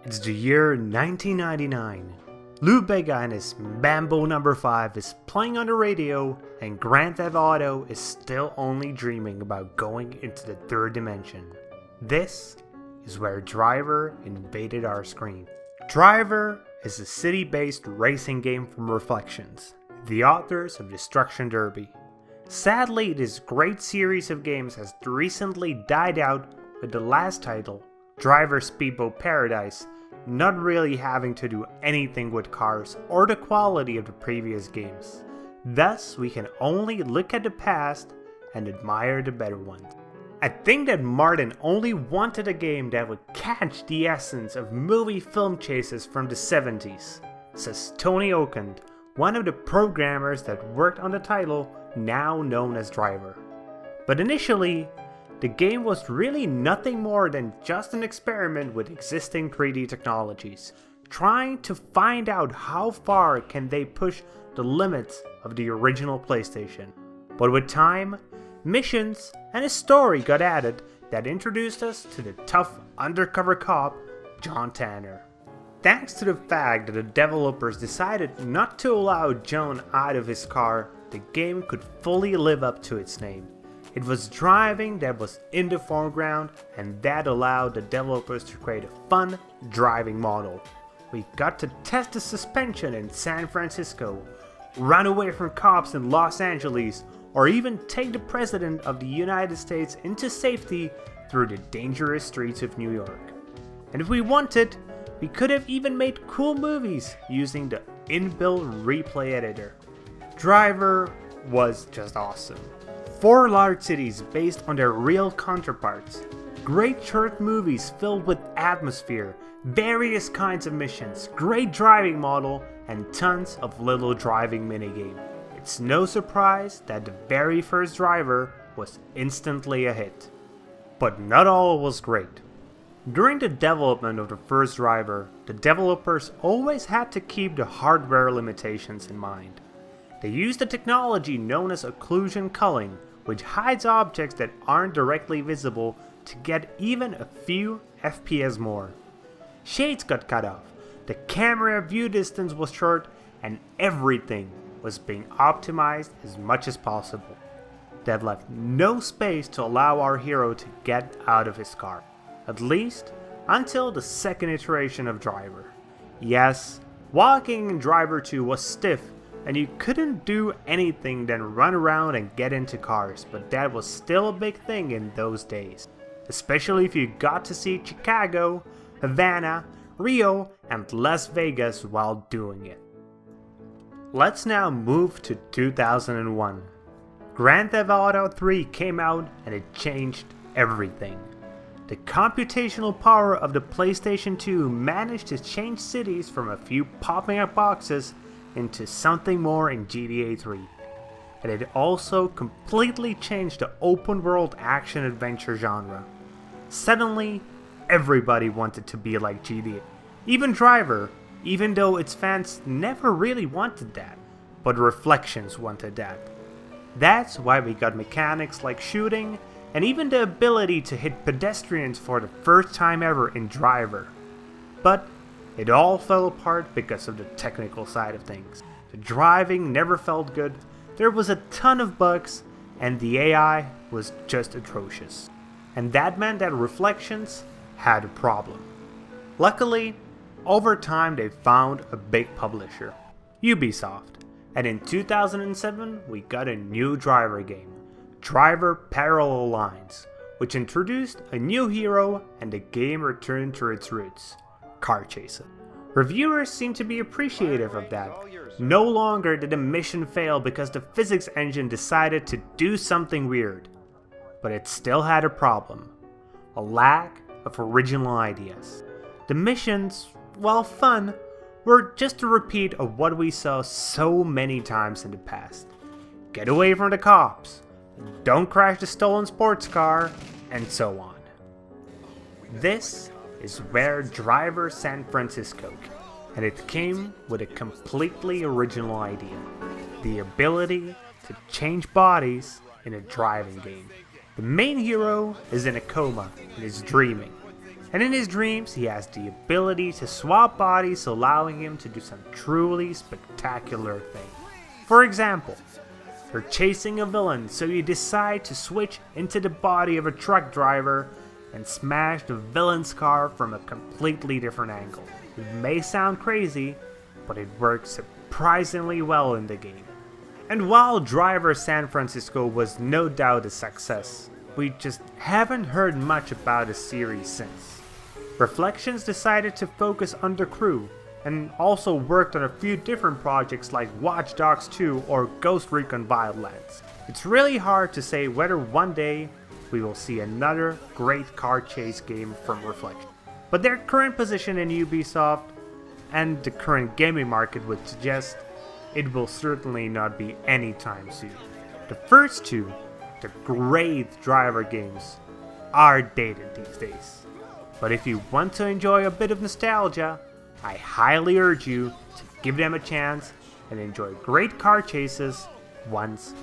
It's the year 1999. Bega and his Mambo No. 5 is playing on the radio, and Grand Theft Auto is still only dreaming about going into the third dimension. This is where Driver invaded our screen. Driver is a city-based racing game from Reflections, the authors of Destruction Derby. Sadly, this great series of games has recently died out, with the last title, Driver Speedboat Paradise, not really having to do anything with cars or the quality of the previous games. Thus, we can only look at the past and admire the better ones. I think that Martin only wanted a game that would catch the essence of movie film chases from the 70s, says Tony Okund, one of the programmers that worked on the title now known as Driver. But initially, the game was really nothing more than just an experiment with existing 3D technologies, trying to find out how far can they push the limits of the original PlayStation. But with time, missions and a story got added that introduced us to the tough undercover cop, John Tanner. Thanks to the fact that the developers decided not to allow John out of his car, the game could fully live up to its name. It was driving that was in the foreground, and that allowed the developers to create a fun driving model. We got to test the suspension in San Francisco, run away from cops in Los Angeles, or even take the President of the United States into safety through the dangerous streets of New York. And if we wanted, we could have even made cool movies using the inbuilt replay editor. Driver was just awesome. 4 large cities based on their real counterparts, great short movies filled with atmosphere, various kinds of missions, great driving model, and tons of little driving minigame. It's no surprise that the very first Driver was instantly a hit. But not all was great. During the development of the first Driver, the developers always had to keep the hardware limitations in mind. They used a technology known as occlusion culling, which hides objects that aren't directly visible to get even a few FPS more. Shades got cut off, the camera view distance was short, and everything was being optimized as much as possible. That left no space to allow our hero to get out of his car, at least until the second iteration of Driver. Yes, walking in Driver 2 was stiff, and you couldn't do anything than run around and get into cars, but that was still a big thing in those days. Especially if you got to see Chicago, Havana, Rio, and Las Vegas while doing it. Let's now move to 2001. Grand Theft Auto 3 came out and it changed everything. The computational power of the PlayStation 2 managed to change cities from a few popping up boxes into something more in GTA 3. And it also completely changed the open world action adventure genre. Suddenly, everybody wanted to be like GTA. Even Driver, even though its fans never really wanted that. But Reflections wanted that. That's why we got mechanics like shooting, and even the ability to hit pedestrians for the first time ever in Driver. But it all fell apart because of the technical side of things. The driving never felt good, there was a ton of bugs, and the AI was just atrocious. And that meant that Reflections had a problem. Luckily, over time they found a big publisher, Ubisoft, and in 2007 we got a new Driver game, Driver Parallel Lines, which introduced a new hero and the game returned to its roots. Car chasing. Reviewers seem to be appreciative of that. No longer did a mission fail because the physics engine decided to do something weird. But it still had a problem. A lack of original ideas. The missions, while fun, were just a repeat of what we saw so many times in the past. Get away from the cops, don't crash the stolen sports car, and so on. This is where Driver San Francisco came, and it came with a completely original idea. The ability to change bodies in a driving game. The main hero is in a coma and is dreaming. And in his dreams, he has the ability to swap bodies, allowing him to do some truly spectacular things. For example, you're chasing a villain, so you decide to switch into the body of a truck driver and smash the villain's car from a completely different angle. It may sound crazy, but it works surprisingly well in the game. And while Driver San Francisco was no doubt a success, we just haven't heard much about the series since. Reflections decided to focus on the crew, and also worked on a few different projects like Watch Dogs 2 or Ghost Recon Wildlands. It's really hard to say whether one day we will see another great car chase game from Reflection. But their current position in Ubisoft and the current gaming market would suggest it will certainly not be anytime soon. The first two, the great driver games, are dated these days. But if you want to enjoy a bit of nostalgia, I highly urge you to give them a chance and enjoy great car chases once